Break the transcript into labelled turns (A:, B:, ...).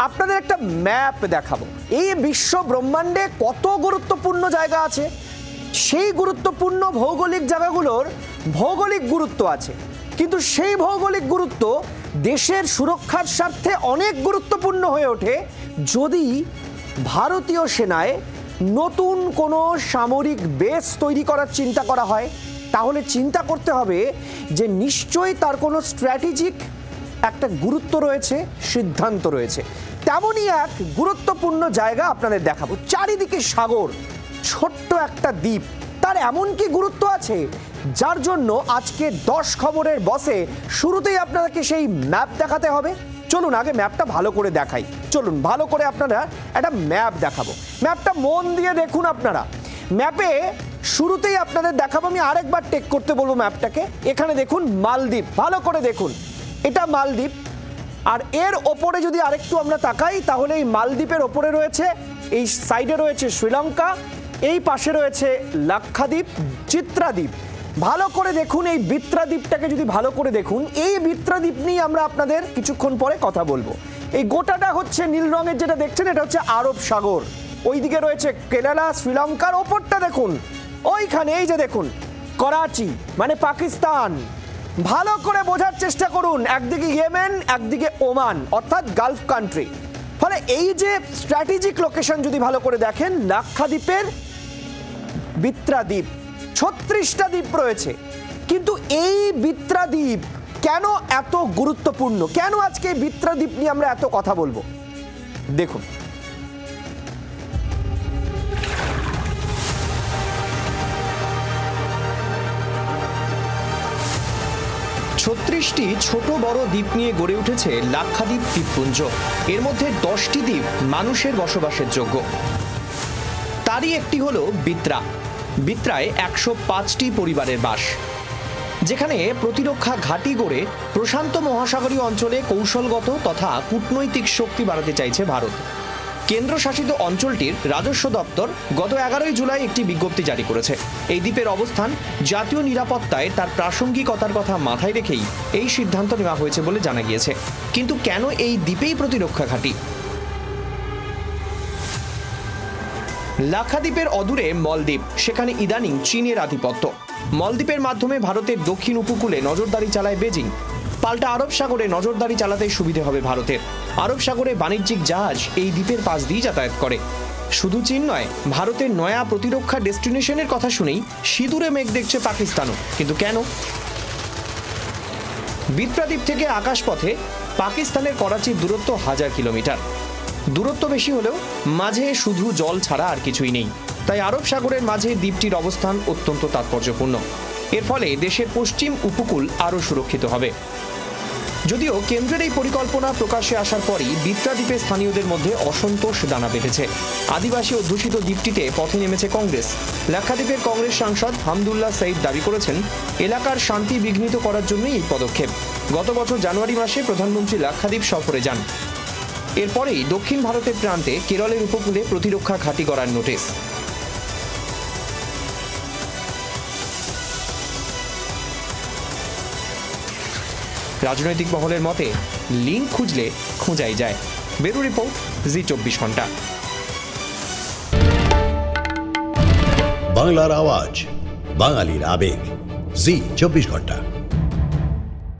A: আপনাদের একটা ম্যাপ দেখাবো। এই বিশ্ব ব্রহ্মাণ্ডে কত গুরুত্বপূর্ণ জায়গা আছে, সেই গুরুত্বপূর্ণ ভৌগোলিক জায়গাগুলোর ভৌগোলিক গুরুত্ব আছে, কিন্তু সেই ভৌগোলিক গুরুত্ব দেশের সুরক্ষার স্বার্থে অনেক গুরুত্বপূর্ণ হয়ে ওঠে যদি ভারতীয় সেনায় নতুন কোনো সামরিক বেস তৈরি করার চিন্তা করা হয়। তাহলে চিন্তা করতে হবে যে নিশ্চয়ই তার কোনো স্ট্র্যাটেজিক একটা গুরুত্ব রয়েছে, সিদ্ধান্ত রয়েছে। তেমনই এক গুরুত্বপূর্ণ জায়গা আপনাদের দেখাবো। চারিদিকে সাগর, ছোট্ট একটা দ্বীপ, তার এমন কি গুরুত্ব আছে যার জন্য আজকে 10 খবরের বসে শুরুতেই আপনাদেরকে সেই ম্যাপ দেখাতে হবে। চলুন আগে ম্যাপটা ভালো করে দেখাই। চলুন ভালো করে আপনারা একটা ম্যাপ দেখাবো। ম্যাপটা মন দিয়ে দেখুন আপনারা। ম্যাপে শুরুতেই আপনাদের দেখাবো, আমি আরেকবার টেক করতে বলবো ম্যাপটাকে। এখানে দেখুন মালদ্বীপ, ভালো করে দেখুন, এটা মালদ্বীপ। আর এর ওপরে যদি আরেকটু আমরা তাকাই তাহলে এই মালদ্বীপের ওপরে রয়েছে, এই সাইডে রয়েছে শ্রীলঙ্কা, এই পাশে রয়েছে লাক্ষাদ্বীপ, চিত্রাদ্বীপ। ভালো করে দেখুন এই বিত্রাদ্বীপটাকে, যদি ভালো করে দেখুন এই বিত্রাদ্বীপ নিয়ে আমরা আপনাদের কিছুক্ষণ পরে কথা বলবো। এই গোটাটা হচ্ছে নীল রঙের যেটা দেখছেন, এটা হচ্ছে আরব সাগর। ওইদিকে রয়েছে কেরালা, শ্রীলঙ্কার ওপরটা দেখুন, ওইখানে এই যে দেখুন করাচি মানে পাকিস্তান। ভালো করে বোঝার চেষ্টা করুন, একদিকে ইয়েমেন, একদিকে ওমান, অর্থাৎ গালফ কান্ট্রি। ফলে এই যে স্ট্র্যাটেজিক লোকেশন যদি ভালো করে দেখেন, লাক্ষাদ্বীপের বিত্রাদ্বীপ 36টা দ্বীপ রয়েছে। কিন্তু এই বিত্রাদ্বীপ কেন এত গুরুত্বপূর্ণ, কেন আজকে এই বিত্রাদ্বীপ নিয়ে আমরা এত কথা বলবো দেখুন। ছত্রিশটি ছোট বড় দ্বীপ নিয়ে গড়ে উঠেছে লাক্ষাদ্বীপ দ্বীপপুঞ্জ। এর মধ্যে 10টি দ্বীপ মানুষের বসবাসের যোগ্য। তারই একটি হলো বিত্রা। বিত্রায় 105টি পরিবারের বাস, যেখানে প্রতিরক্ষা ঘাঁটি গড়ে প্রশান্ত মহাসাগরীয় অঞ্চলে কৌশলগত তথা কূটনৈতিক শক্তি বাড়াতে চাইছে ভারত। কেন্দ্রশাসিত অঞ্চলটির রাজস্ব দপ্তর গত 11 জুলাই একটি বিজ্ঞপ্তি জারি করেছে। এই দ্বীপের অবস্থান জাতীয় নিরাপত্তায় তার প্রাসঙ্গিকতার কথা মাথায় রেখেই এই সিদ্ধান্ত নেওয়া হয়েছে বলে জানা গিয়েছে। কিন্তু কেন এই দ্বীপেই প্রতিরক্ষা ঘাঁটি? লাক্ষাদ্বীপের অদূরে মলদ্বীপ, সেখানে ইদানিং চীনের আধিপত্য। মলদ্বীপের মাধ্যমে ভারতের দক্ষিণ উপকূলে নজরদারি চালায় বেজিং। পাল্টা আরব সাগরে নজরদারি চালাতে সুবিধে হবে ভারতের। আরব সাগরে বাণিজ্যিক জাহাজ এই দ্বীপের পাশ দিয়ে যাতায়াত করে। শুধু চীন নয়, ভারতের নয়া প্রতিরক্ষা ডেস্টিনেশনের কথা শুনেই সিঁদুরে মেঘ দেখছে পাকিস্তানও। কিন্তু কেন? বিত্রাদ্বীপ থেকে আকাশপথে পাকিস্তানের করাচির দূরত্ব 1000 কিলোমিটার। দূরত্ব বেশি হলেও মাঝে শুধু জল ছাড়া আর কিছুই নেই। তাই আরব সাগরের মাঝে দ্বীপটির অবস্থান অত্যন্ত তাৎপর্যপূর্ণ। এর ফলে দেশের পশ্চিম উপকূল আরও সুরক্ষিত হবে। যদিও কেন্দ্রের এই পরিকল্পনা প্রকাশ্যে আসার পরই বিত্রাদ্বীপের স্থানীয়দের মধ্যে অসন্তোষ দানা বেঁধেছে। আদিবাসী অধ্যুষিত দ্বীপটিতে পথে নেমেছে কংগ্রেস। লাক্ষাদ্বীপের কংগ্রেস সাংসদ হামদুল্লাহ সাইদ দাবি করেছেন, এলাকার শান্তি বিঘ্নিত করার জন্যই এই পদক্ষেপ। গত বছর জানুয়ারি মাসে প্রধানমন্ত্রী লাক্ষাদ্বীপ সফরে যান। এরপরেই দক্ষিণ ভারতের প্রান্তে কেরলের উপকূলে প্রতিরক্ষা ঘাঁটি করার নোটিশ। রাজনৈতিক মহলের মতে লিঙ্ক খুঁজলে খোঁজাই যায়। ব্যুরো রিপোর্ট, জি 24 ঘন্টা।
B: বাংলার আওয়াজ, বাঙালির আবেগ, জি 24 ঘন্টা।